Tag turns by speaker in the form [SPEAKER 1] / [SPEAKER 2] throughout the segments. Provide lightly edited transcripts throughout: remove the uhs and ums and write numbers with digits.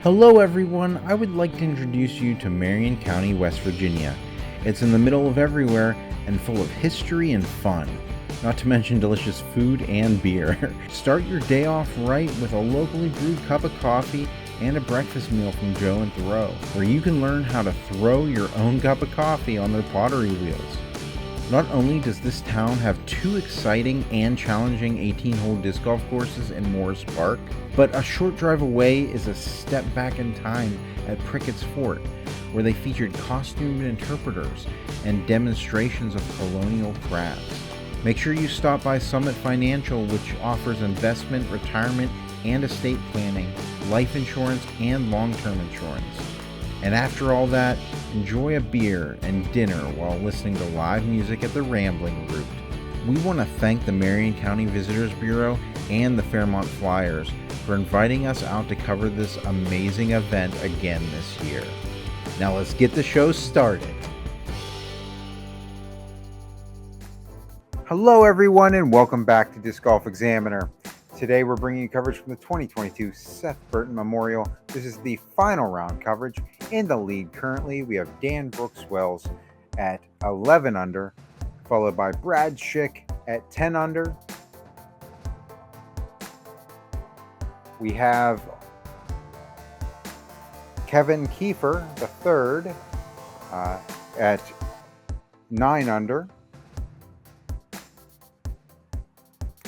[SPEAKER 1] Hello everyone, I would like to introduce you to Marion County, West Virginia. It's in the middle of everywhere and full of history and fun, not to mention delicious food and beer. Start your day off right with a locally brewed cup of coffee and a breakfast meal from Joe and Throw, where you can learn how to throw your own cup of coffee on their pottery wheels. Not only does this town have 2 exciting and challenging 18-hole disc golf courses in Morris Park, but a short drive away is a step back in time at Prickett's Fort, where they featured costumed interpreters and demonstrations of colonial crafts. Make sure you stop by Summit Financial, which offers investment, retirement, and estate planning, life insurance, and long-term insurance. And after all that, enjoy a beer and dinner while listening to live music at the Rambling Root. We want to thank the Marion County Visitors Bureau and the Fairmont Flyers for inviting us out to cover this amazing event again this year. Now let's get the show started. Hello everyone and welcome back to Disc Golf Examiner. Today we're bringing you coverage from the 2022 Seth Burton Memorial. This is the final round coverage. In the lead currently, we have Dan Brooks Wells at 11 under, followed by Brad Schick at 10 under. We have Kevin Kiefer, the third, at 9 under.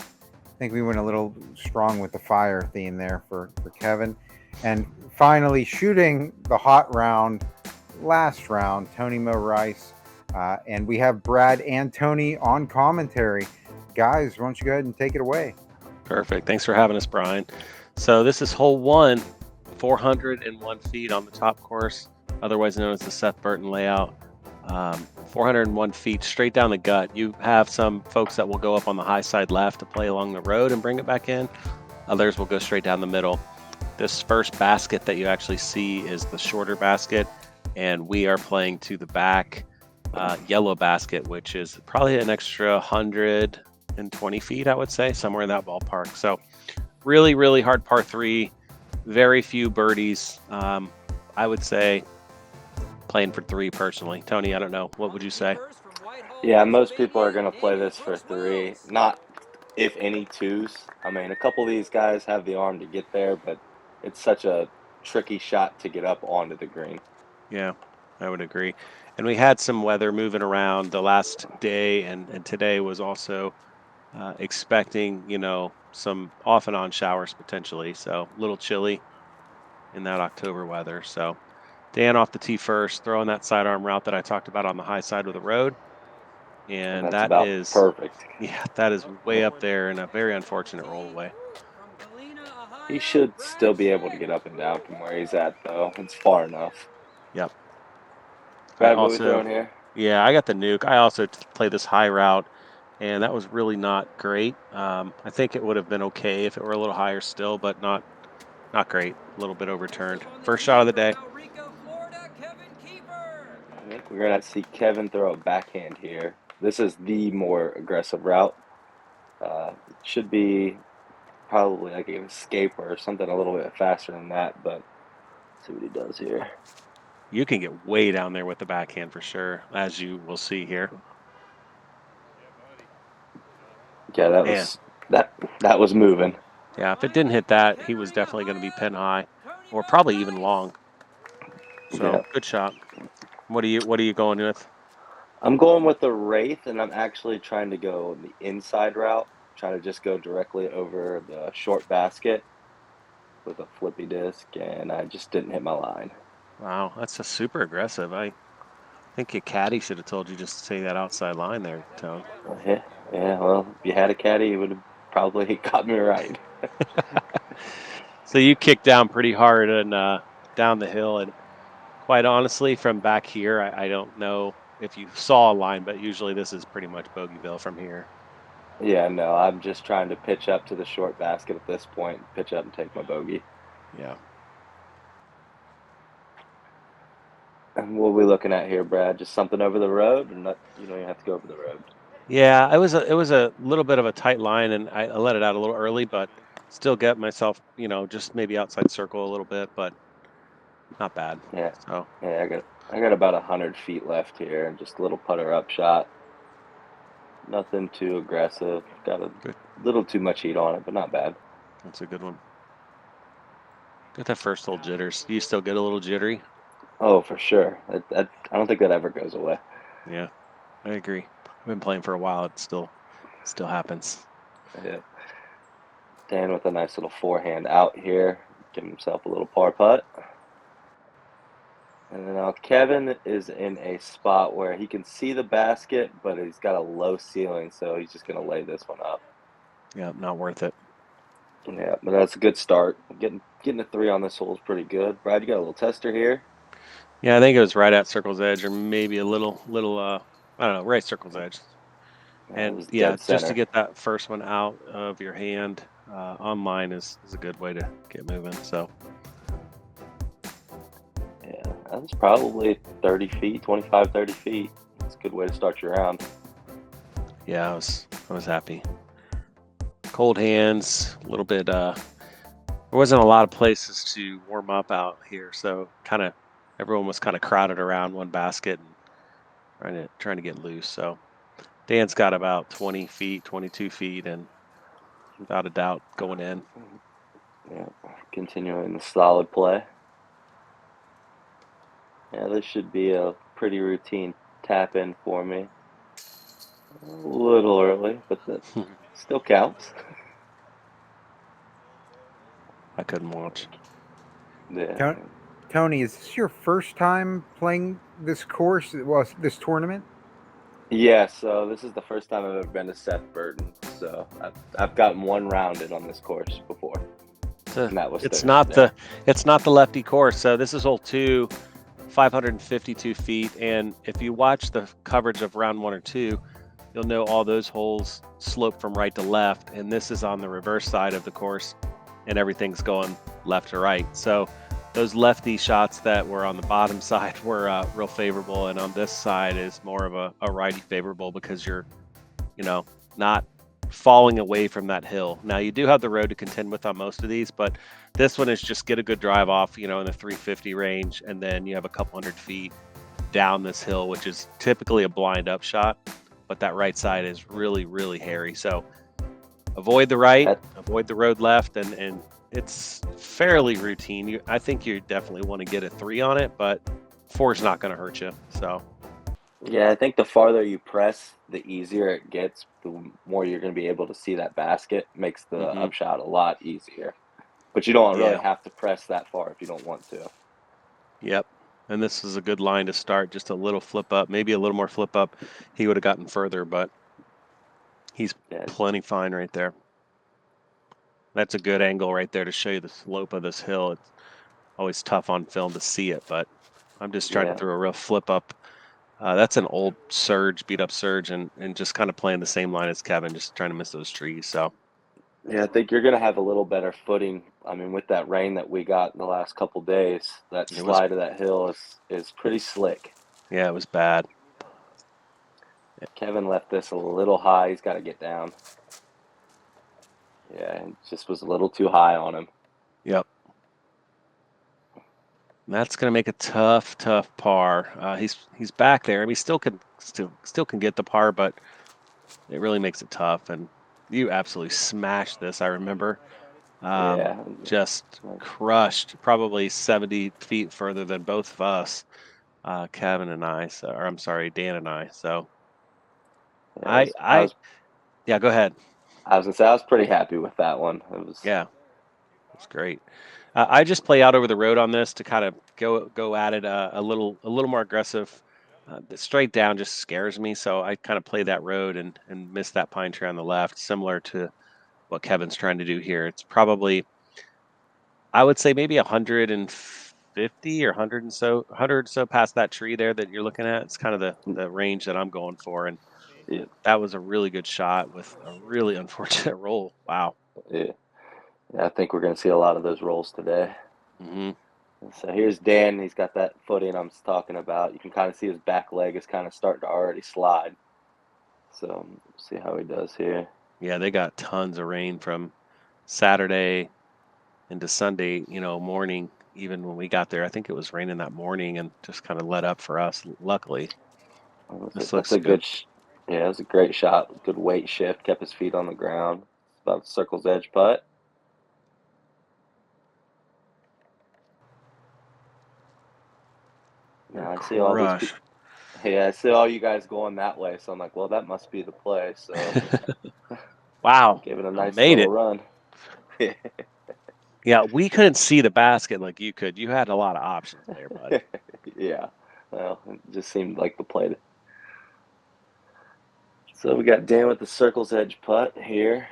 [SPEAKER 1] I think we went a little strong with the fire theme there for Kevin. And finally, shooting the hot round, last round, Tony Mo Reiss. And we have Brad and Tony on commentary. Guys, why don't you go ahead and take it away?
[SPEAKER 2] Perfect. Thanks for having us, Bryan. So this is hole 1, 401 feet on the top course, otherwise known as the Seth Burton layout. 401 feet straight down the gut. You have some folks that will go up on the high side left to play along the road and bring it back in. Others will go straight down the middle. This first basket that you actually see is the shorter basket, and we are playing to the back yellow basket, which is probably an extra 120 feet, I would say, somewhere in that ballpark. So really, really hard par 3, very few birdies. I would say playing for 3 personally. Tony, I don't know. What would you say?
[SPEAKER 3] Yeah, most people are going to play this for 3, not if any 2s. I mean, a couple of these guys have the arm to get there, but it's such a tricky shot to get up onto the green.
[SPEAKER 2] Yeah, I would agree. And we had some weather moving around the last day, and today was also expecting, some off and on showers potentially. So a little chilly in that October weather. So Dan off the tee first, throwing that sidearm route that I talked about on the high side of the road. And that is
[SPEAKER 3] perfect.
[SPEAKER 2] Yeah, that is way up there and a very unfortunate roll away.
[SPEAKER 3] He should still be able to get up and down from where he's at, though. It's far enough.
[SPEAKER 2] Yep.
[SPEAKER 3] Brad, what are we throwing here?
[SPEAKER 2] Yeah, I got the nuke. I also played this high route, and that was really not great. I think it would have been okay if it were a little higher still, but not great. A little bit overturned. First shot of the day.
[SPEAKER 3] I think we're going to see Kevin throw a backhand here. This is the more aggressive route. It should be probably like an escape or something a little bit faster than that, but let's see what he does here.
[SPEAKER 2] You can get way down there with the backhand for sure, as you will see here.
[SPEAKER 3] Yeah, that was moving.
[SPEAKER 2] Yeah, if it didn't hit that, he was definitely going to be pin high, or probably even long. So yeah. Good shot. What are you going with?
[SPEAKER 3] I'm going with the Wraith, and I'm actually trying to go the inside route. Try to just go directly over the short basket with a flippy disc, and I just didn't hit my line.
[SPEAKER 2] Wow, that's a super aggressive. I think your caddy should have told you just to take that outside line there, Tone.
[SPEAKER 3] Yeah, well, if you had a caddy, you would have probably got me right.
[SPEAKER 2] So you kicked down pretty hard and down the hill, and quite honestly, from back here, I don't know if you saw a line, but usually this is pretty much Bogeyville from here.
[SPEAKER 3] Yeah, no, I'm just trying to pitch up to the short basket at this point, pitch up and take my bogey.
[SPEAKER 2] Yeah.
[SPEAKER 3] And what are we looking at here, Brad? Just something over the road, or not? You don't even have to go over the road.
[SPEAKER 2] Yeah, it was a little bit of a tight line, and I let it out a little early, but still get myself, just maybe outside circle a little bit, but not bad.
[SPEAKER 3] Yeah,
[SPEAKER 2] So
[SPEAKER 3] yeah. I got about 100 feet left here, and just a little putter up shot. Nothing too aggressive. Got a
[SPEAKER 2] good.
[SPEAKER 3] little too much heat on it, but not bad.
[SPEAKER 2] That's a good one. Got that first little jitters. Do you still get a little jittery?
[SPEAKER 3] Oh, for sure. I don't think that ever goes away.
[SPEAKER 2] Yeah, I agree. I've been playing for a while. It still happens.
[SPEAKER 3] Yeah. Dan with a nice little forehand out here, give himself a little par putt. And then now Kevin is in a spot where he can see the basket, but he's got a low ceiling, so he's just gonna lay this one up.
[SPEAKER 2] Yeah, not worth it.
[SPEAKER 3] Yeah, but that's a good start. Getting a 3 on this hole is pretty good. Brad, you got a little tester here.
[SPEAKER 2] Yeah, I think it was right at circle's edge, or maybe a little. I don't know, right circle's edge.
[SPEAKER 3] It
[SPEAKER 2] And
[SPEAKER 3] was
[SPEAKER 2] yeah,
[SPEAKER 3] dead
[SPEAKER 2] just to
[SPEAKER 3] center.
[SPEAKER 2] get that first one out of your hand online is a good way to get moving. So
[SPEAKER 3] Yeah, that's probably 30 feet, 25, 30 feet. It's a good way to start your round.
[SPEAKER 2] yeah, I was happy. Cold hands, a little bit. There wasn't a lot of places to warm up out here, so kind of everyone was kind of crowded around one basket and trying to get loose. So Dan's got about 20 feet, 22 feet, and without a doubt going in.
[SPEAKER 3] Yeah, continuing the solid play. Yeah, this should be a pretty routine tap in for me. A little early, but that still counts.
[SPEAKER 2] I couldn't watch.
[SPEAKER 3] Yeah.
[SPEAKER 1] Tony, is this your first time playing this course? Well, this tournament?
[SPEAKER 3] Yeah, so this is the first time I've ever been to Seth Burton. So I've gotten one rounded on this course before, and that was
[SPEAKER 2] It's not
[SPEAKER 3] Thursday.
[SPEAKER 2] the lefty course. So this is hole 2, 552 feet, and if you watch the coverage of round 1 or 2, you'll know all those holes slope from right to left, and this is on the reverse side of the course, and everything's going left to right. So those lefty shots that were on the bottom side were real favorable, and on this side is more of a righty favorable because you're, not falling away from that hill. Now you do have the road to contend with on most of these, but this one is just get a good drive off, in the 350 range, and then you have a couple hundred feet down this hill, which is typically a blind up shot, but that right side is really, really hairy. So avoid the right, avoid the road left, and it's fairly routine. I think you definitely want to get a 3 on it, but 4 is not going to hurt you. So
[SPEAKER 3] Yeah, I think the farther you press, the easier it gets. The more you're going to be able to see that basket. Makes the upshot a lot easier. But you don't really
[SPEAKER 2] yeah,
[SPEAKER 3] have to press that far if you don't want to.
[SPEAKER 2] yep. And this is a good line to start. Just a little flip up, maybe a little more flip up. He would have gotten further, but he's plenty fine right there. That's a good angle right there to show you the slope of this hill. It's always tough on film to see it, but I'm just trying to throw a real flip up. That's an old surge, beat up surge, and just kind of playing the same line as Kevin, just trying to miss those trees. So
[SPEAKER 3] Yeah, I think you're going to have a little better footing. I mean, with that rain that we got in the last couple days, that slide of that hill is pretty slick.
[SPEAKER 2] Yeah, it was bad.
[SPEAKER 3] Kevin left this a little high. He's got to get down. Yeah, it just was a little too high on him.
[SPEAKER 2] Yep. That's going to make a tough par. He's back there. I mean, he still can get the par, but it really makes it tough. And you absolutely smashed this. I remember. Just crushed, probably 70 feet further than both of us, Kevin and I. So, or I'm sorry, Dan and I. So, yeah, go ahead.
[SPEAKER 3] I was gonna say I was pretty happy with that one.
[SPEAKER 2] Yeah, it's great. I just play out over the road on this to kind of go at it a little more aggressive. The straight down just scares me, so I kind of play that road and miss that pine tree on the left, similar to what Kevin's trying to do here. It's probably, I would say, maybe 150 or 100 so past that tree there that you're looking at. It's kind of the range that I'm going for, and that was a really good shot with a really unfortunate roll. Wow.
[SPEAKER 3] Yeah, I think we're going to see a lot of those rolls today.
[SPEAKER 2] Mm-hmm.
[SPEAKER 3] So here's Dan. He's got that footing I'm talking about. You can kind of see his back leg is kind of starting to already slide. So see how he does here.
[SPEAKER 2] Yeah, they got tons of rain from Saturday into Sunday, morning. Even when we got there, I think it was raining that morning and just kind of let up for us. Luckily, this
[SPEAKER 3] That's
[SPEAKER 2] looks
[SPEAKER 3] a
[SPEAKER 2] good.
[SPEAKER 3] good, yeah, that's a great shot. Good weight shift. Kept his feet on the ground. About circle's edge putt. Now I see all these
[SPEAKER 2] Crush.
[SPEAKER 3] people. Yeah, I see all you guys going that way. So I'm like, well, that must be the play. So
[SPEAKER 2] Wow,
[SPEAKER 3] gave it a
[SPEAKER 2] I
[SPEAKER 3] nice
[SPEAKER 2] made
[SPEAKER 3] little
[SPEAKER 2] it.
[SPEAKER 3] run.
[SPEAKER 2] Yeah, we couldn't see the basket like you could. You had a lot of options there, bud.
[SPEAKER 3] Yeah. Well, it just seemed like the play. So we got Dan with the circle's edge putt here.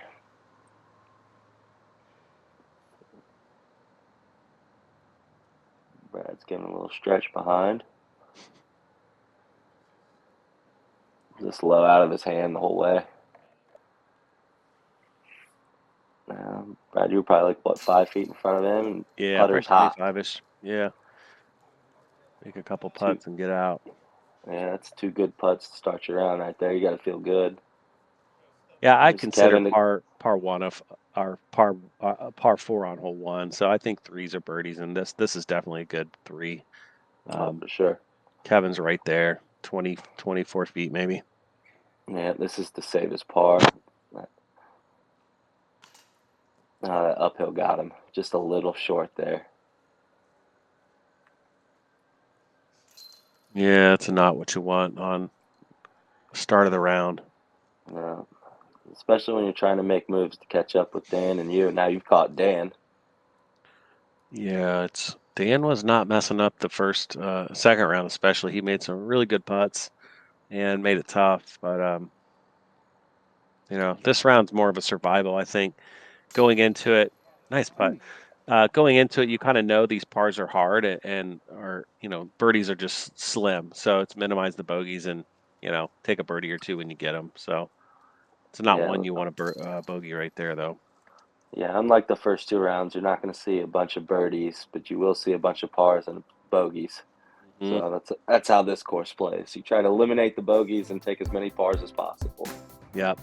[SPEAKER 3] Brad's giving a little stretch behind. Just low out of his hand the whole way. Brad, you were probably like, what, 5 feet in front of him? And
[SPEAKER 2] Yeah,
[SPEAKER 3] putter's
[SPEAKER 2] probably
[SPEAKER 3] hot.
[SPEAKER 2] 25-ish. Yeah, make a couple
[SPEAKER 3] Two,
[SPEAKER 2] putts and get out.
[SPEAKER 3] yeah, that's two good putts to start your round right there. You got to feel good.
[SPEAKER 2] Yeah, I
[SPEAKER 3] Here's
[SPEAKER 2] consider
[SPEAKER 3] Kevin.
[SPEAKER 2] par one of our par four on hole one. So I think threes are birdies, and this is definitely a good three.
[SPEAKER 3] Oh, for sure.
[SPEAKER 2] Kevin's right there, 24 feet maybe.
[SPEAKER 3] Yeah, this is to save his par. That uphill got him. Just a little short there.
[SPEAKER 2] Yeah, it's not what you want on the start of the round.
[SPEAKER 3] Especially when you're trying to make moves to catch up with Dan and you. Now you've caught Dan.
[SPEAKER 2] Yeah, Dan was not messing up the second round especially. He made some really good putts and made it tough, but this round's more of a survival. I think going into it, nice putt. Going into it, you kind of know these pars are hard and are birdies are just slim, so it's minimize the bogeys and take a birdie or two when you get them. So it's not
[SPEAKER 3] Yeah,
[SPEAKER 2] one you want to bogey right there though.
[SPEAKER 3] yeah. Unlike the first two rounds, you're not going to see a bunch of birdies, but you will see a bunch of pars and bogeys.
[SPEAKER 2] Hmm.
[SPEAKER 3] So that's how this course plays. You try to eliminate the bogeys and take as many pars as possible.
[SPEAKER 2] Yeah.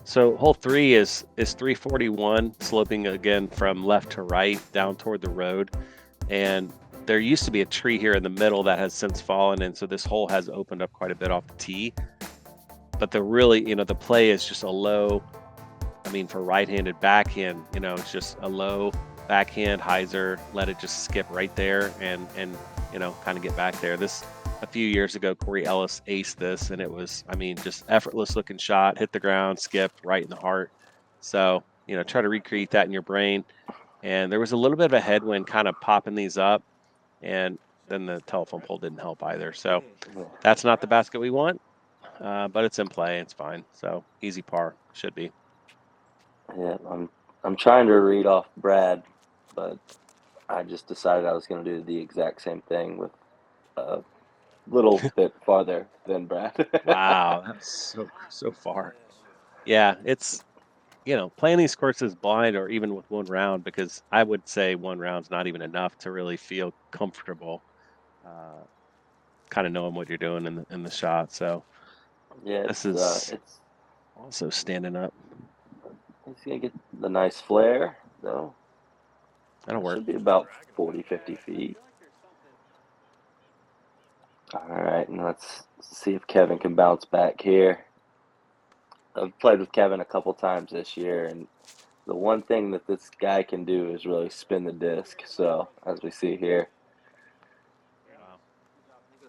[SPEAKER 2] So hole three is 341, sloping again from left to right down toward the road. And there used to be a tree here in the middle that has since fallen, and so this hole has opened up quite a bit off the tee. But the play is just a low. I mean, for right-handed backhand, it's just a low backhand hyzer. Let it just skip right there, and kind of get back there. This a few years ago, Corey Ellis aced this, and it was, I mean, just effortless looking shot, hit the ground, skip right in the heart. So try to recreate that in your brain. And there was a little bit of a headwind kind of popping these up, and then the telephone pole didn't help either. So that's not the basket we want, but it's in play. It's fine. So easy par should be.
[SPEAKER 3] Yeah, I'm trying to read off Brad, but I just decided I was going to do the exact same thing with a little bit farther than Brad.
[SPEAKER 2] Wow, that's so far. Yeah, it's playing these courses blind or even with one round, because I would say one round's not even enough to really feel comfortable, kind of knowing what you're doing in the shot. So
[SPEAKER 3] Yeah,
[SPEAKER 2] this is
[SPEAKER 3] it's
[SPEAKER 2] also standing up.
[SPEAKER 3] he's going to get the nice flare, though.
[SPEAKER 2] That'll
[SPEAKER 3] It
[SPEAKER 2] work.
[SPEAKER 3] should be about 40, 50 feet. All right, and let's see if Kevin can bounce back here. I've played with Kevin a couple times this year, and the one thing that this guy can do is really spin the disc. So, as we see here,
[SPEAKER 2] Yep.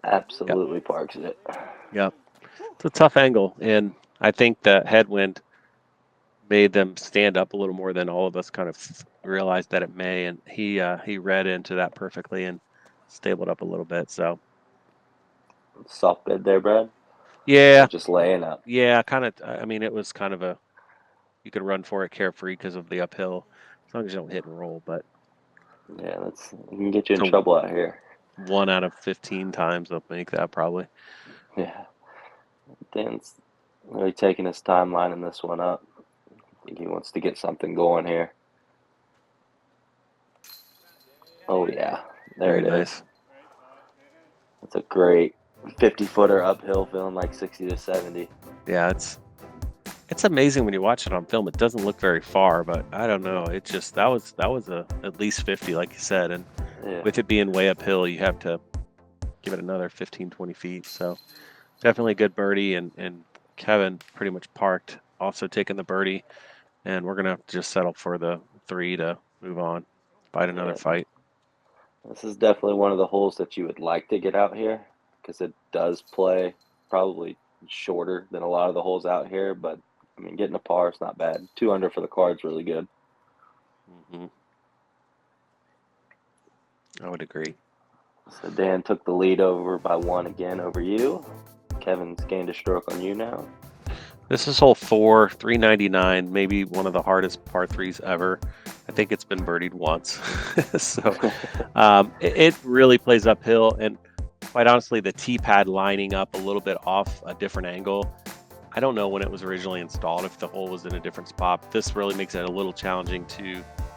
[SPEAKER 3] absolutely parks it.
[SPEAKER 2] Yep. It's a tough angle, and I think the headwind made them stand up a little more than all of us kind of realized that it may. And he read into that perfectly and stabled up a little bit. So
[SPEAKER 3] Soft bed there, Brad?
[SPEAKER 2] yeah,
[SPEAKER 3] Or just laying up?
[SPEAKER 2] yeah, kind of. I mean, it was kind of you could run for it carefree because of the uphill, as long as you don't hit and roll. But
[SPEAKER 3] Yeah, it can get you in
[SPEAKER 2] so
[SPEAKER 3] trouble out here.
[SPEAKER 2] 1 out of 15 times they'll make that probably.
[SPEAKER 3] Yeah, Dan's really taking his time lining this one up. I think he wants to get something going here. Oh, yeah. There
[SPEAKER 2] Very
[SPEAKER 3] it
[SPEAKER 2] nice.
[SPEAKER 3] is. That's a great 50-footer uphill, feeling like 60 to 70.
[SPEAKER 2] Yeah, it's amazing when you watch it on film. It doesn't look very far, but I don't know. It just that was a at least 50, like you said, and
[SPEAKER 3] Yeah.
[SPEAKER 2] with it being way uphill, you have to give it another 15, 20 feet. So definitely a good birdie, and Kevin pretty much parked, also taking the birdie, and we're gonna have to just settle for the 3 to move on, fight another
[SPEAKER 3] Yeah.
[SPEAKER 2] fight.
[SPEAKER 3] This is definitely one of the holes that you would like to get out here because it does play probably shorter than a lot of the holes out here. But I mean, getting a par is not bad. 2 under for the card's really good.
[SPEAKER 2] Hmm. I would agree.
[SPEAKER 3] So Dan took the lead over by 1 again over you. Kevin's gained a stroke on you now.
[SPEAKER 2] This is hole 4, 399, maybe one of the hardest par 3s ever. I think it's been birdied once. So it really plays uphill, and quite honestly, the tee pad lining up a little bit off a different angle. I don't know when it was originally installed, if the hole was in a different spot. This really makes it a little challenging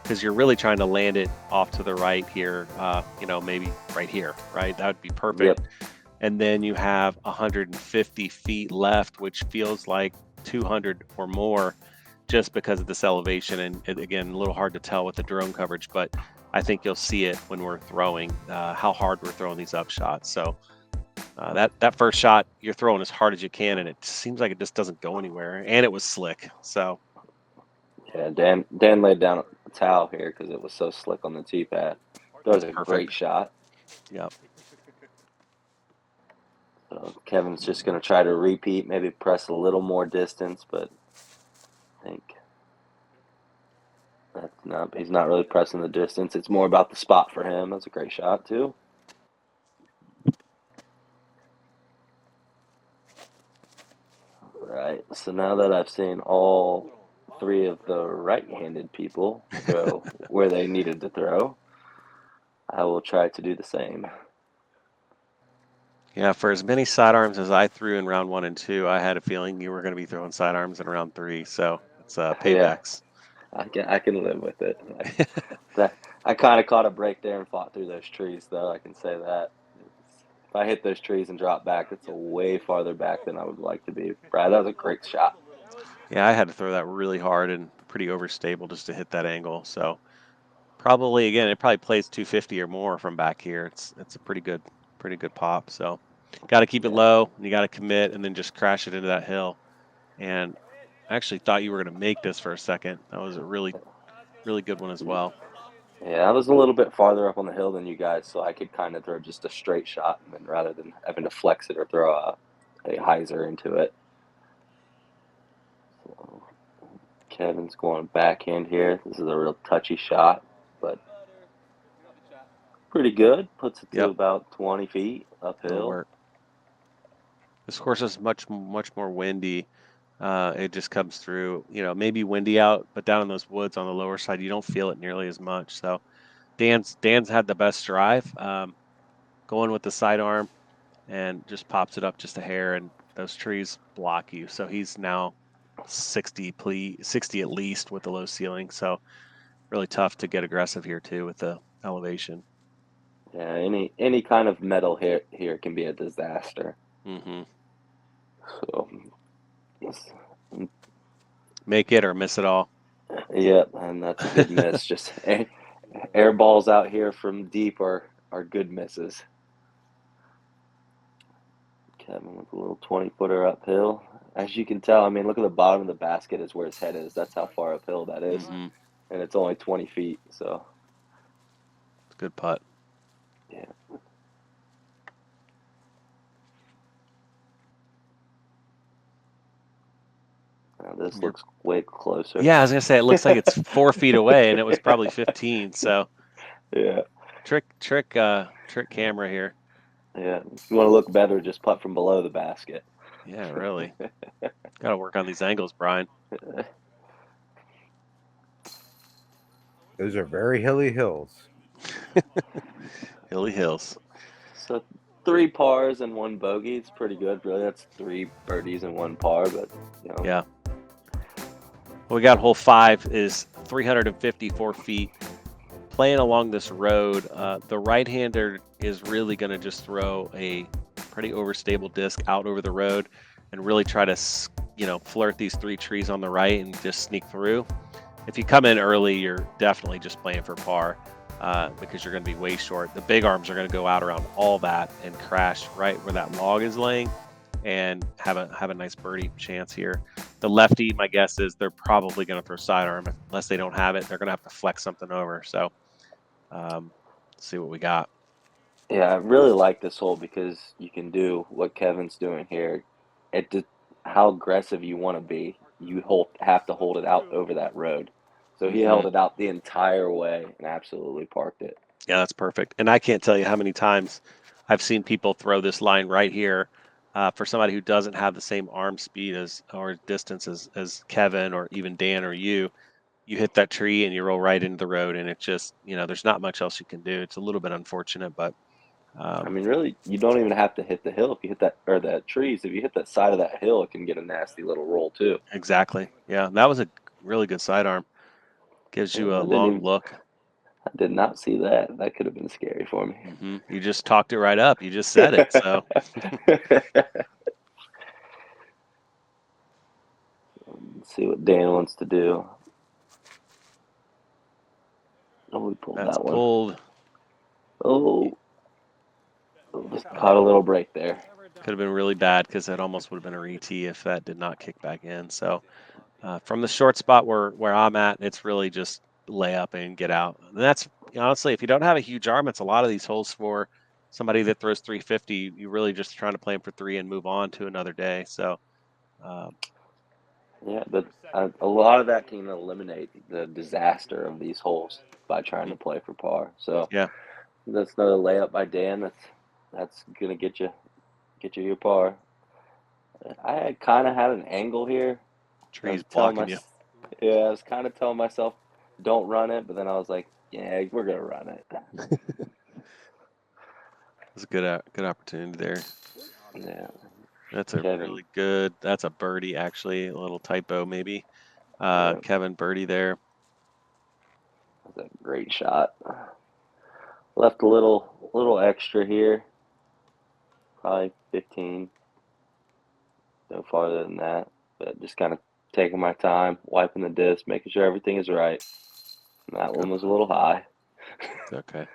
[SPEAKER 2] because you're really trying to land it off to the right here, maybe right here, right? That would be perfect.
[SPEAKER 3] Yep.
[SPEAKER 2] And then you have 150 feet left, which feels like 200 or more just because of this elevation. And again, a little hard to tell with the drone coverage, but I think you'll see it when we're throwing, how hard we're throwing these up shots. So that first shot, you're throwing as hard as you can, and it seems like it just doesn't go anywhere. And it was slick. So
[SPEAKER 3] Yeah, Dan laid down a towel here because it was so slick on the tee pad. That was a
[SPEAKER 2] perfect.
[SPEAKER 3] great shot.
[SPEAKER 2] Yep.
[SPEAKER 3] So Kevin's just going to try to repeat, maybe press a little more distance, but I think he's not really pressing the distance. It's more about the spot for him. That's a great shot, too. Right. So now that I've seen all 3 of the right-handed people throw where they needed to throw, I will try to do the same.
[SPEAKER 2] Yeah, for as many sidearms as I threw in round 1 and 2, I had a feeling you were going to be throwing sidearms in round 3. So it's paybacks.
[SPEAKER 3] Yeah, I can live with it. I kind of caught a break there and fought through those trees, though. I can say that. If I hit those trees and drop back, it's a way farther back than I would like to be. Brad, that was a great shot.
[SPEAKER 2] Yeah, I had to throw that really hard and pretty overstable just to hit that angle. So probably, again, it probably plays 250 or more from back here. It's a pretty good pop. So got to keep it low, and you got to commit, and then just crash it into that hill. And I actually thought you were going to make this for a second. That was a really, really good one as well.
[SPEAKER 3] Yeah, I was a little bit farther up on the hill than you guys, so I could kind of throw just a straight shot, and then rather than having to flex it or throw a hyzer into it. So Kevin's going backhand here. This is a real touchy shot, but pretty good. Puts it to about 20 feet uphill.
[SPEAKER 2] This course is much more windy. It just comes through, maybe windy out, but down in those woods on the lower side, you don't feel it nearly as much. So Dan's had the best drive, going with the sidearm, and just pops it up just a hair, and those trees block you. So he's now 60 at least with the low ceiling. So really tough to get aggressive here too with the elevation.
[SPEAKER 3] Yeah, any kind of metal here can be a disaster.
[SPEAKER 2] Mm-hmm.
[SPEAKER 3] So
[SPEAKER 2] make it or miss it all.
[SPEAKER 3] Yep, and that's a good miss. Just air balls out here from deep are good misses. Kevin with a little 20-footer uphill. As you can tell, I mean, look at the bottom of the basket is where his head is. That's how far uphill that is.
[SPEAKER 2] Mm-hmm.
[SPEAKER 3] And it's only 20 feet, so.
[SPEAKER 2] It's a good putt.
[SPEAKER 3] Yeah. Now this looks way closer.
[SPEAKER 2] Yeah, I was going to say, it looks like it's 4 feet away, and it was probably 15, so.
[SPEAKER 3] Yeah.
[SPEAKER 2] Trick camera here.
[SPEAKER 3] Yeah, if you want to look better, just putt from below the basket.
[SPEAKER 2] Yeah, really. Got to work on these angles, Brian.
[SPEAKER 1] Those are very hilly hills.
[SPEAKER 2] Hilly hills.
[SPEAKER 3] So 3 pars and 1 bogey. It's pretty good, really. That's 3 birdies and 1 par, but
[SPEAKER 2] Yeah. Well, we got hole 5 is 354 feet playing along this road, the right-hander is really going to just throw a pretty overstable disc out over the road and really try to, flirt these 3 trees on the right and just sneak through. If you come in early, you're definitely just playing for par because you're going to be way short. The big arms are going to go out around all that and crash right where that log is laying and have a nice birdie chance here. The lefty, my guess is they're probably going to throw sidearm. Unless they don't have it, they're going to have to flex something over. So see what we got.
[SPEAKER 3] Yeah, I really like this hole because you can do what Kevin's doing here. How aggressive you want to be, you have to hold it out over that road. So he held it out the entire way and absolutely parked it.
[SPEAKER 2] Yeah, that's perfect. And I can't tell you how many times I've seen people throw this line right here for somebody who doesn't have the same arm speed or distance as Kevin or even Dan or you. You hit that tree and you roll right into the road, and it just, there's not much else you can do. It's a little bit unfortunate, but
[SPEAKER 3] I mean, really, you don't even have to hit the hill if you hit that, or the trees. If you hit that side of that hill, it can get a nasty little roll too.
[SPEAKER 2] exactly. Yeah, that was a really good sidearm. Gives you a long look.
[SPEAKER 3] I did not see that. That could have been scary for me.
[SPEAKER 2] You just talked it right up. You just said it. So
[SPEAKER 3] let's see what Dan wants to do. Oh, we pulled
[SPEAKER 2] that's
[SPEAKER 3] that one.
[SPEAKER 2] Pulled.
[SPEAKER 3] Oh, just caught a little break there.
[SPEAKER 2] Could have been really bad because that almost would have been a re-tee if that did not kick back in. So from the short spot where I'm at, it's really just lay up and get out. And that's honestly, if you don't have a huge arm, it's a lot of these holes for somebody that throws 350. You're really just trying to play them for 3 and move on to another day. So
[SPEAKER 3] yeah, but a lot of that can eliminate the disaster of these holes by trying to play for par. So
[SPEAKER 2] yeah,
[SPEAKER 3] that's another layup by Dan. That's gonna get you your par. I kind of had an angle here.
[SPEAKER 2] trees blocking you.
[SPEAKER 3] Yeah, I was kind of telling myself, don't run it, but then I was like, yeah, we're gonna run it.
[SPEAKER 2] It's a good opportunity there.
[SPEAKER 3] Yeah,
[SPEAKER 2] That's a really good. That's a birdie actually. A little typo maybe. Kevin birdie there.
[SPEAKER 3] That's a great shot. Left a little extra here. Probably 15. No farther than that. But just kind of taking my time, wiping the disc, making sure everything is right. And that one was a little high.
[SPEAKER 2] Okay.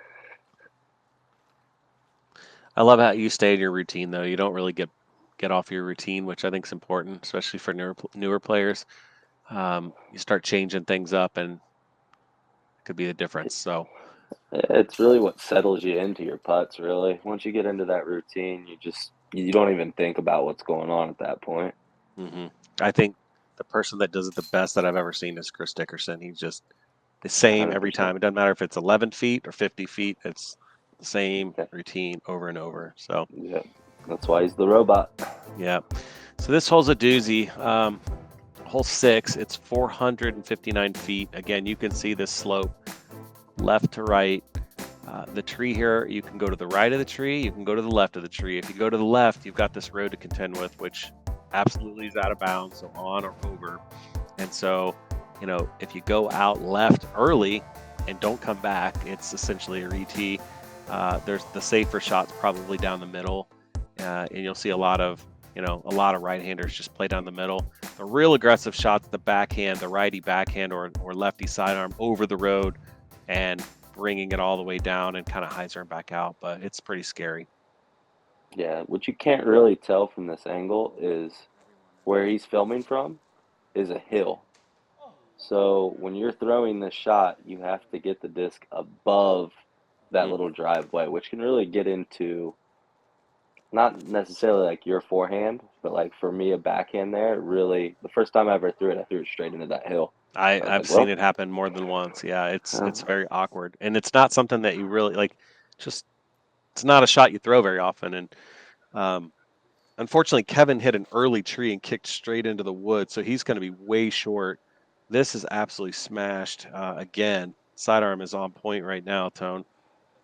[SPEAKER 2] I love how you stay in your routine though. You don't really get off your routine, which I think is important, especially for newer players. You start changing things up, and it could be the difference. So
[SPEAKER 3] it's really what settles you into your putts. Really, once you get into that routine, you don't even think about what's going on at that point.
[SPEAKER 2] I think the person that does it the best that I've ever seen is Chris Dickerson. He's just the same 100%. Every time. It doesn't matter if it's 11 feet or 50 feet. It's the same routine over and over. So
[SPEAKER 3] yeah, that's why he's the robot.
[SPEAKER 2] Yeah. So this hole's a doozy. Hole 6. It's 459 feet. Again, you can see this slope left to right. The tree here, you can go to the right of the tree. You can go to the left of the tree. If you go to the left, you've got this road to contend with, which absolutely is out of bounds, so on or over. And so, if you go out left early and don't come back, it's essentially a re-tee. There's the safer shots probably down the middle, and you'll see a lot of right-handers just play down the middle. The real aggressive shots, the backhand, the righty backhand or lefty sidearm over the road and bringing it all the way down and kind of hyzering back out, but it's pretty scary.
[SPEAKER 3] Yeah, what you can't really tell from this angle is where he's filming from is a hill. So when you're throwing this shot, you have to get the disc above that little driveway, which can really get into not necessarily like your forehand, but like for me, a backhand there, really, the first time I ever threw it straight into that hill.
[SPEAKER 2] I've seen it happen more than once. Yeah, it's very awkward. And it's not something that you really like, it's not a shot you throw very often. And unfortunately, Kevin hit an early tree and kicked straight into the wood, so he's going to be way short. This is absolutely smashed. Again, sidearm is on point right now, Tone.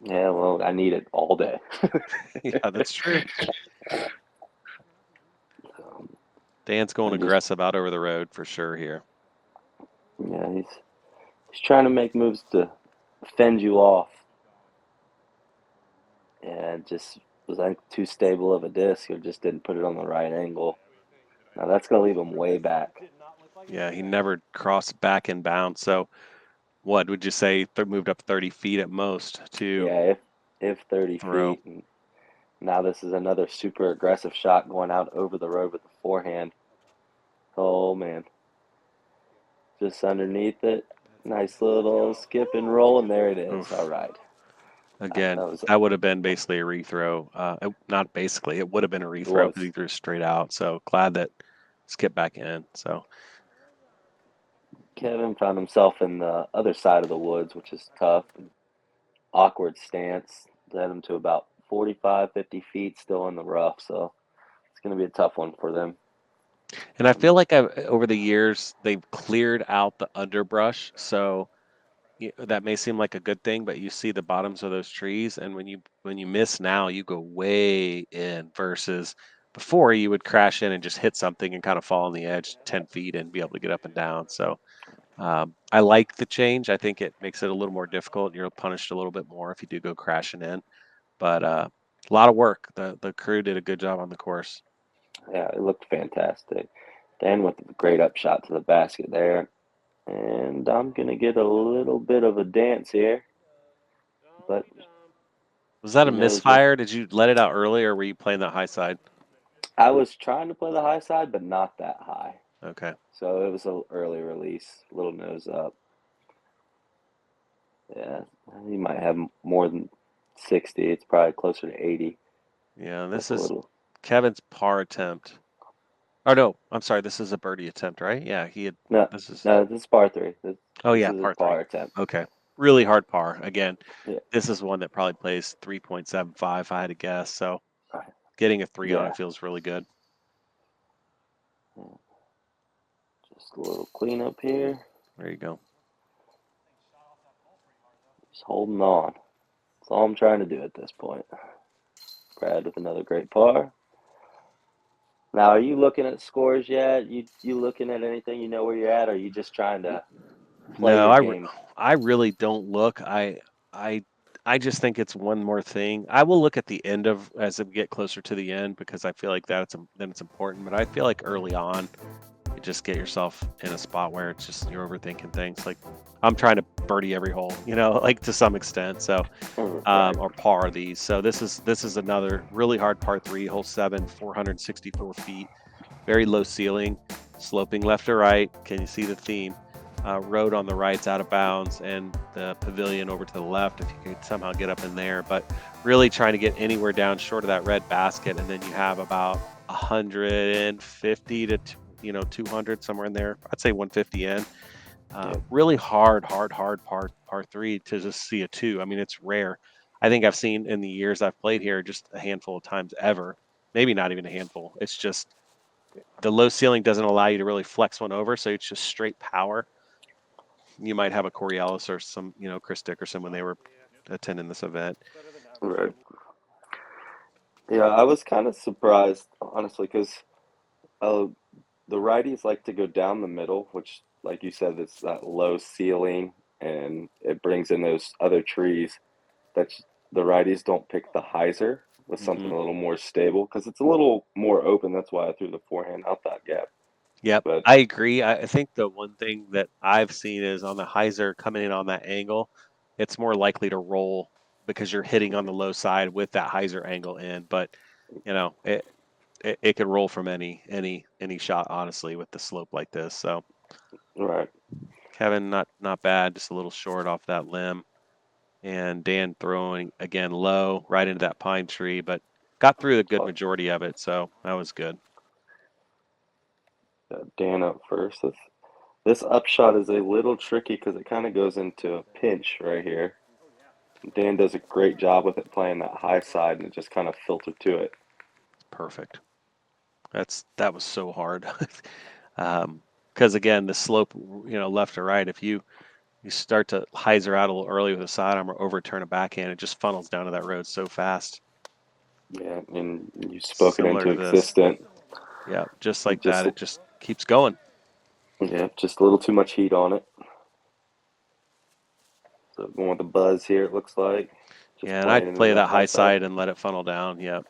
[SPEAKER 3] Yeah, well, I need it all day.
[SPEAKER 2] Yeah, that's true. Dan's going aggressive out over the road for sure here.
[SPEAKER 3] Yeah, he's trying to make moves to fend you off, and just was like too stable of a disc, or just didn't put it on the right angle. Now that's gonna leave him way back.
[SPEAKER 2] Yeah, he never crossed back in bounds. So what would you say? Moved up 30 feet at most to
[SPEAKER 3] Yeah, if 30
[SPEAKER 2] throw.
[SPEAKER 3] feet. And now this is another super aggressive shot going out over the road with the forehand. Oh man, just underneath it. Nice little skip and roll, and there it is. All
[SPEAKER 2] Oof.
[SPEAKER 3] right.
[SPEAKER 2] Again,
[SPEAKER 3] That was
[SPEAKER 2] that would have been basically a rethrow. Not basically, it would have been a
[SPEAKER 3] it
[SPEAKER 2] rethrow
[SPEAKER 3] was.
[SPEAKER 2] because he threw straight out. So glad that skipped back in. So
[SPEAKER 3] Kevin found himself in the other side of the woods, which is tough. Awkward stance led him to about 45, 50 feet still in the rough. So it's going to be a tough one for them.
[SPEAKER 2] and I feel like over the years they've cleared out the underbrush. So that may seem like a good thing, but you see the bottoms of those trees, and when you miss now, you go way in versus before you would crash in and just hit something and kind of fall on the edge 10 feet and be able to get up and down. So I like the change. I think it makes it a little more difficult. You're punished a little bit more if you do go crashing in, but a lot of work. The crew did a good job on the course.
[SPEAKER 3] Yeah, it looked fantastic. Dan with a great upshot to the basket there. And I'm going to get a little bit of a dance here, but
[SPEAKER 2] Was that
[SPEAKER 3] he
[SPEAKER 2] a
[SPEAKER 3] knows what.
[SPEAKER 2] misfire? Did you let it out early, or were you playing that high side?
[SPEAKER 3] I was trying to play the high side, but not that high.
[SPEAKER 2] Okay.
[SPEAKER 3] So it was an early release, little nose up. Yeah, he might have more than 60. It's probably closer to 80.
[SPEAKER 2] Yeah, this
[SPEAKER 3] That's a
[SPEAKER 2] is
[SPEAKER 3] little.
[SPEAKER 2] Kevin's par attempt. Oh no, I'm sorry. This is a birdie attempt, right? Yeah, he had.
[SPEAKER 3] No,
[SPEAKER 2] This is.
[SPEAKER 3] no, this is par three.
[SPEAKER 2] Oh
[SPEAKER 3] This
[SPEAKER 2] yeah,
[SPEAKER 3] is his
[SPEAKER 2] par three.
[SPEAKER 3] par attempt.
[SPEAKER 2] Okay, really hard par. Again,
[SPEAKER 3] Yeah,
[SPEAKER 2] this is one that probably plays 3.75 if I had to guess. So getting a three on
[SPEAKER 3] yeah.
[SPEAKER 2] it feels really good.
[SPEAKER 3] Just a little cleanup here.
[SPEAKER 2] There you go.
[SPEAKER 3] Just holding on. That's all I'm trying to do at this point. Brad with another great par. Now, are you looking at scores yet? You looking at anything? You know where you're at? Or are you just trying to play
[SPEAKER 2] No,
[SPEAKER 3] your game?
[SPEAKER 2] I really don't look. I I just think it's one more thing. I will look at the end of as we get closer to the end because I feel like then it's important. But I feel like early on, you just get yourself in a spot where it's just you're overthinking things. Like I'm trying to birdie every hole, like to some extent. So
[SPEAKER 3] Right.
[SPEAKER 2] or par these. So this is another really hard par three, hole 7, 464 feet, very low ceiling, sloping left to right. Can you see the theme? Road on the right's out of bounds, and the pavilion over to the left. If you could somehow get up in there, but really trying to get anywhere down short of that red basket, and then you have about 150 to 200 somewhere in there. I'd say 150 in. Really hard par three to just see a two. I mean, it's rare. I think I've seen in the years I've played here just a handful of times ever. Maybe not even a handful. It's just the low ceiling doesn't allow you to really flex one over, so it's just straight power. You might have a Coriolis or some, Chris Dickerson when they were attending this event.
[SPEAKER 3] Right. Yeah, I was kind of surprised, honestly, because uh, the righties like to go down the middle, which, like you said, it's that low ceiling, and it brings in those other trees. That's the righties don't pick the hyzer with something
[SPEAKER 2] Hmm.
[SPEAKER 3] a little more stable because it's a little more open. That's why I threw the forehand out that gap.
[SPEAKER 2] Yep,
[SPEAKER 3] But
[SPEAKER 2] I agree. I think the one thing that I've seen is on the hyzer coming in on that angle, it's more likely to roll because you're hitting on the low side with that hyzer angle in. But it could roll from any shot, honestly, with the slope like this. So
[SPEAKER 3] right,
[SPEAKER 2] Kevin, not bad, just a little short off that limb, and Dan throwing again low right into that pine tree, but got through a good
[SPEAKER 3] got
[SPEAKER 2] majority of it, so that was good.
[SPEAKER 3] Dan up first. This upshot is a little tricky because it kind of goes into a pinch right here. Dan does a great job with it playing that high side and it just kind of filtered to it.
[SPEAKER 2] Perfect. That was so hard. Because again, the slope, left to right, if you start to hyzer out a little early with a sidearm or overturn a backhand, it just funnels down to that road so fast.
[SPEAKER 3] Yeah, and you spoke it
[SPEAKER 2] Similar
[SPEAKER 3] into
[SPEAKER 2] to this.
[SPEAKER 3] existence.
[SPEAKER 2] Yeah, just like
[SPEAKER 3] Just
[SPEAKER 2] that, it just keeps going.
[SPEAKER 3] yeah, just a little too much heat on it. So going with the buzz here, it looks like. Just
[SPEAKER 2] Yeah, and
[SPEAKER 3] playing
[SPEAKER 2] I'd
[SPEAKER 3] into
[SPEAKER 2] play that high
[SPEAKER 3] high
[SPEAKER 2] side and let it funnel down. Yep.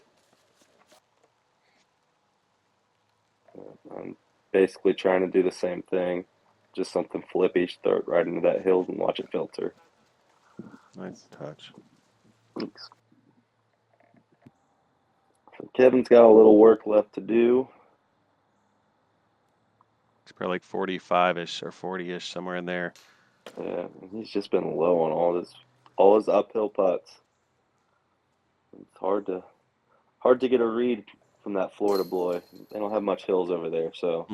[SPEAKER 3] I'm basically trying to do the same thing. Just something flippy, just throw it right into that hill and watch it filter.
[SPEAKER 2] Nice touch.
[SPEAKER 3] Thanks. So Kevin's got a little work left to do.
[SPEAKER 2] It's probably like 45-ish or 40-ish, somewhere in there.
[SPEAKER 3] Yeah, he's just been low on all his uphill putts. It's hard to get a read from that Florida boy. They don't have much hills over there, so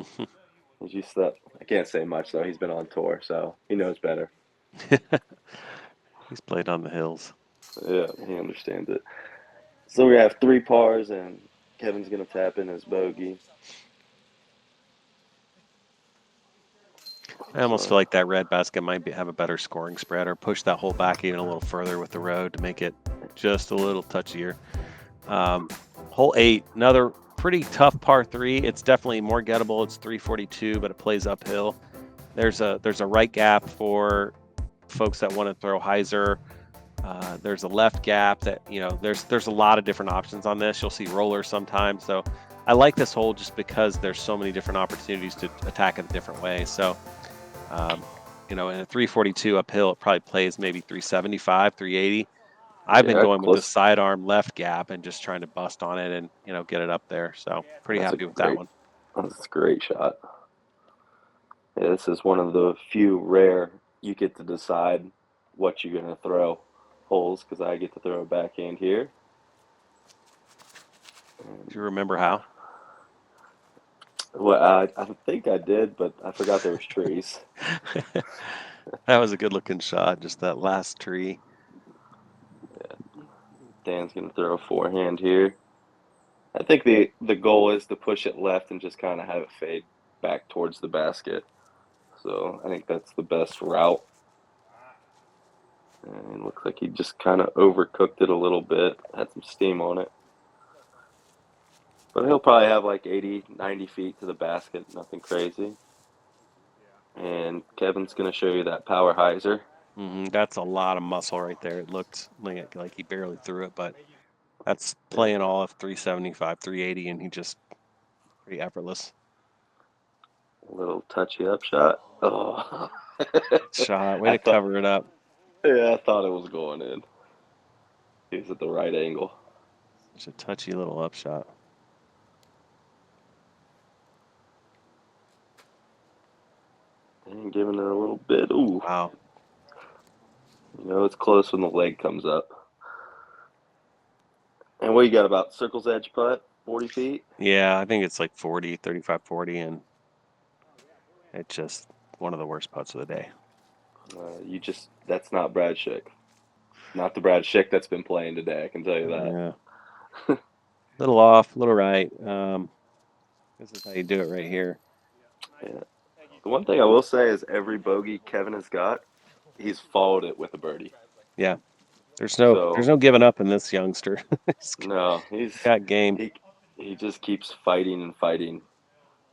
[SPEAKER 3] he's used to that. I can't say much though. He's been on tour, so he knows better.
[SPEAKER 2] He's played on the hills.
[SPEAKER 3] Yeah, he understands it. So we have 3 pars, and Kevin's gonna tap in his bogey.
[SPEAKER 2] I almost feel like that red basket might have a better scoring spread, or push that hole back even a little further with the road to make it just a little touchier. Hole 8, another pretty tough par 3. It's definitely more gettable. It's 342, but it plays uphill. There's a right gap for folks that want to throw hyzer. There's a left gap that, there's a lot of different options on this. You'll see rollers sometimes. So I like this hole just because there's so many different opportunities to attack it a different way. So, in a 342 uphill, it probably plays maybe 375, 380. I've been going with the sidearm left gap and just trying to bust on it and, get it up there. So pretty happy with that one.
[SPEAKER 3] That's a great shot. Yeah, this is one of the few rare you get to decide what you're going to throw holes, because I get to throw a backhand here.
[SPEAKER 2] Do you remember how?
[SPEAKER 3] Well, I think I did, but I forgot there was trees.
[SPEAKER 2] That was a good looking shot, just that last tree.
[SPEAKER 3] Yeah. Dan's going to throw a forehand here. I think the goal is to push it left and just kind of have it fade back towards the basket. So I think that's the best route. And looks like he just kind of overcooked it a little bit, had some steam on it. But he'll probably have like 80, 90 feet to the basket, nothing crazy. And Kevin's going to show you that power hyzer.
[SPEAKER 2] That's a lot of muscle right there. It looked like he barely threw it, but that's playing all of 375, 380, and he just pretty effortless.
[SPEAKER 3] A little touchy up shot. Oh.
[SPEAKER 2] Shot. Way to cover it up.
[SPEAKER 3] Yeah, I thought it was going in. He was at the right angle.
[SPEAKER 2] Such a touchy little up shot.
[SPEAKER 3] And giving it a little bit. Ooh.
[SPEAKER 2] Wow.
[SPEAKER 3] It's close when the leg comes up. And what you got, about circle's edge putt? 40 feet?
[SPEAKER 2] Yeah, I think it's like 40, 35, 40, and it's just one of the worst putts of the day.
[SPEAKER 3] That's not Brad Schick. Not the Brad Schick that's been playing today, I can tell you that.
[SPEAKER 2] Yeah. Little off, little right. This is how you do it right here.
[SPEAKER 3] Yeah. The one thing I will say is every bogey Kevin has got, he's followed it with a birdie.
[SPEAKER 2] Yeah. There's no giving up in this youngster.
[SPEAKER 3] He's
[SPEAKER 2] got game.
[SPEAKER 3] He just keeps fighting and fighting.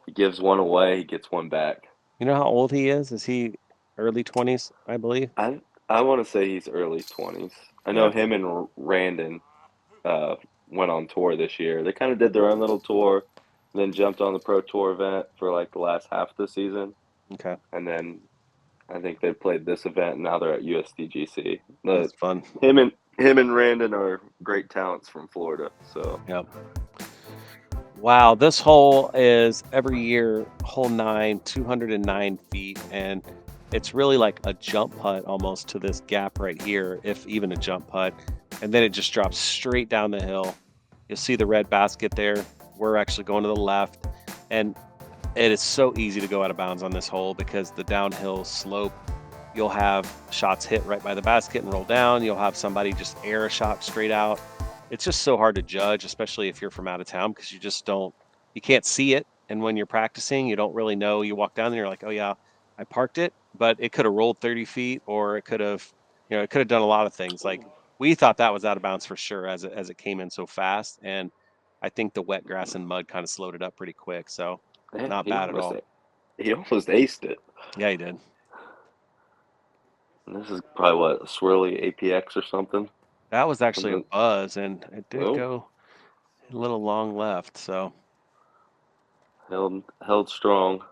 [SPEAKER 3] He gives one away, he gets one back.
[SPEAKER 2] You know how old he is? Is he early 20s, I believe?
[SPEAKER 3] I want to say he's early 20s. I know him and Randon went on tour this year. They kind of did their own little tour, then jumped on the Pro Tour event for like the last half of the season.
[SPEAKER 2] Okay.
[SPEAKER 3] And then I think they played this event, and now they're at USDGC.
[SPEAKER 2] That's fun.
[SPEAKER 3] Him and Randon are great talents from Florida. So
[SPEAKER 2] yep. Wow, this hole is every year hole 9, 209 feet, and it's really like a jump putt almost to this gap right here, if even a jump putt, and then it just drops straight down the hill. You'll see the red basket there. We're actually going to the left, and it is so easy to go out of bounds on this hole because the downhill slope, you'll have shots hit right by the basket and roll down. You'll have somebody just air a shot straight out. It's just so hard to judge, especially if you're from out of town, because you can't see it. And when you're practicing, you don't really know. You walk down and you're like, oh yeah, I parked it, but it could have rolled 30 feet, or it could have done a lot of things. Like, we thought that was out of bounds for sure as it came in so fast. And I think the wet grass and mud kind of slowed it up pretty quick. So not bad at all.
[SPEAKER 3] He almost aced it.
[SPEAKER 2] Yeah, he did.
[SPEAKER 3] And this is probably what, a swirly APX or something.
[SPEAKER 2] That was actually a
[SPEAKER 3] Something.
[SPEAKER 2] buzz, and it did
[SPEAKER 3] Oh,
[SPEAKER 2] go a little long left. So
[SPEAKER 3] held strong.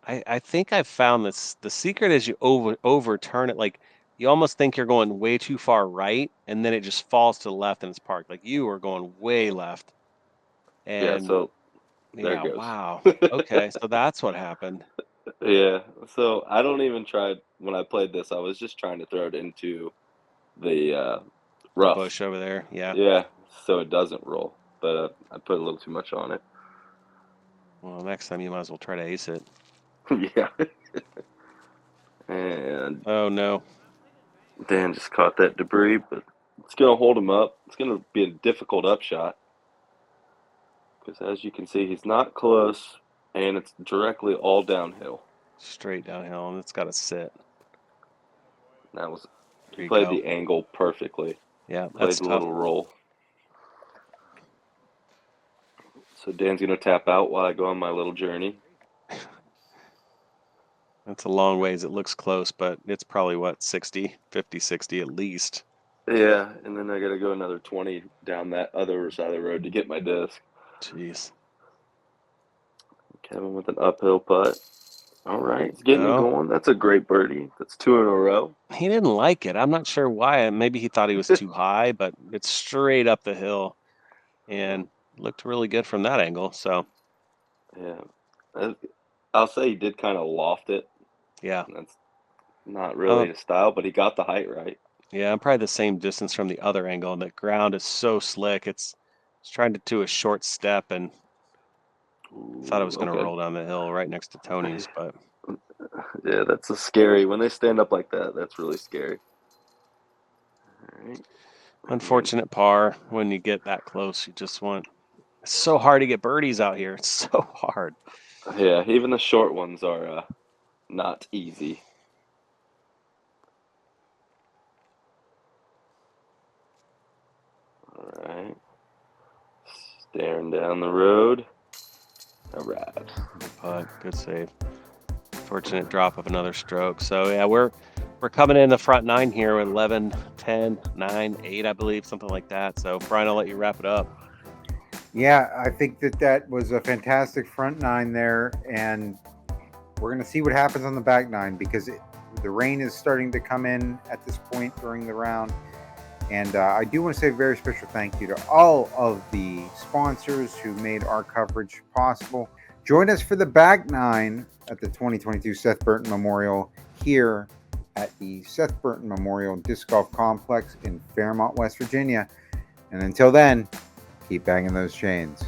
[SPEAKER 2] I think I've found this. The secret is you overturn it. Like you almost think you're going way too far right, and then it just falls to the left and it's parked. Like you are going way left.
[SPEAKER 3] Yeah,
[SPEAKER 2] And
[SPEAKER 3] so there it
[SPEAKER 2] yeah,
[SPEAKER 3] goes.
[SPEAKER 2] wow. Okay, so that's what happened.
[SPEAKER 3] Yeah, so I don't even try when I played this. I was just trying to throw it into the
[SPEAKER 2] The
[SPEAKER 3] rough.
[SPEAKER 2] bush over there. Yeah.
[SPEAKER 3] Yeah, so it doesn't roll. But I put a little too much on it.
[SPEAKER 2] Well, next time you might as well try to ace it.
[SPEAKER 3] Yeah. And
[SPEAKER 2] Oh no.
[SPEAKER 3] Dan just caught that debris, but it's going to hold him up. It's going to be a difficult upshot because, as you can see, he's not close, and it's directly all downhill.
[SPEAKER 2] Straight downhill, and it's got to sit.
[SPEAKER 3] That was
[SPEAKER 2] There
[SPEAKER 3] he
[SPEAKER 2] you
[SPEAKER 3] played
[SPEAKER 2] go.
[SPEAKER 3] the angle perfectly.
[SPEAKER 2] Yeah,
[SPEAKER 3] Played
[SPEAKER 2] that's
[SPEAKER 3] the
[SPEAKER 2] tough.
[SPEAKER 3] little roll. So Dan's going to tap out while I go on my little journey.
[SPEAKER 2] That's a long ways. It looks close, but it's probably what, 60, 50, 60 at least.
[SPEAKER 3] Yeah, and then I got to go another 20 down that other side of the road to get my disc.
[SPEAKER 2] Jeez.
[SPEAKER 3] Kevin with an uphill putt. All
[SPEAKER 2] There
[SPEAKER 3] right,
[SPEAKER 2] you
[SPEAKER 3] he's getting it
[SPEAKER 2] go.
[SPEAKER 3] going. That's a great birdie. That's 2 in a row.
[SPEAKER 2] He didn't like it. I'm not sure why. Maybe he thought he was too high, but it's straight up the hill and looked really good from that angle. So,
[SPEAKER 3] Yeah, I'll say he did kind of loft it.
[SPEAKER 2] yeah.
[SPEAKER 3] That's not really his style, but he got the height right.
[SPEAKER 2] Yeah, I'm probably the same distance from the other angle, and the ground is so slick. It's trying to do a short step, and thought it was
[SPEAKER 3] Ooh,
[SPEAKER 2] going to
[SPEAKER 3] okay.
[SPEAKER 2] roll down the hill right next to Tony's, but
[SPEAKER 3] Yeah, that's a scary. When they stand up like that, that's really scary. All right.
[SPEAKER 2] unfortunate par when you get that close. You just want. It's so hard to get birdies out here. It's so hard.
[SPEAKER 3] Yeah, even the short ones are not easy. All right. Staring down the road. All right.
[SPEAKER 2] Good putt. Good save. Fortunate drop of another stroke. So yeah, we're coming in the front nine here with 11, 10, 9, 8, I believe, something like that. So Bryan, I'll let you wrap it up.
[SPEAKER 1] Yeah, I think that was a fantastic front nine there, and we're going to see what happens on the back nine because the rain is starting to come in at this point during the round. And I do want to say a very special thank you to all of the sponsors who made our coverage possible. Join us for the back nine at the 2022 Seth Burton Memorial here at the Seth Burton Memorial Disc Golf Complex in Fairmont, West Virginia. And until then, keep banging those chains.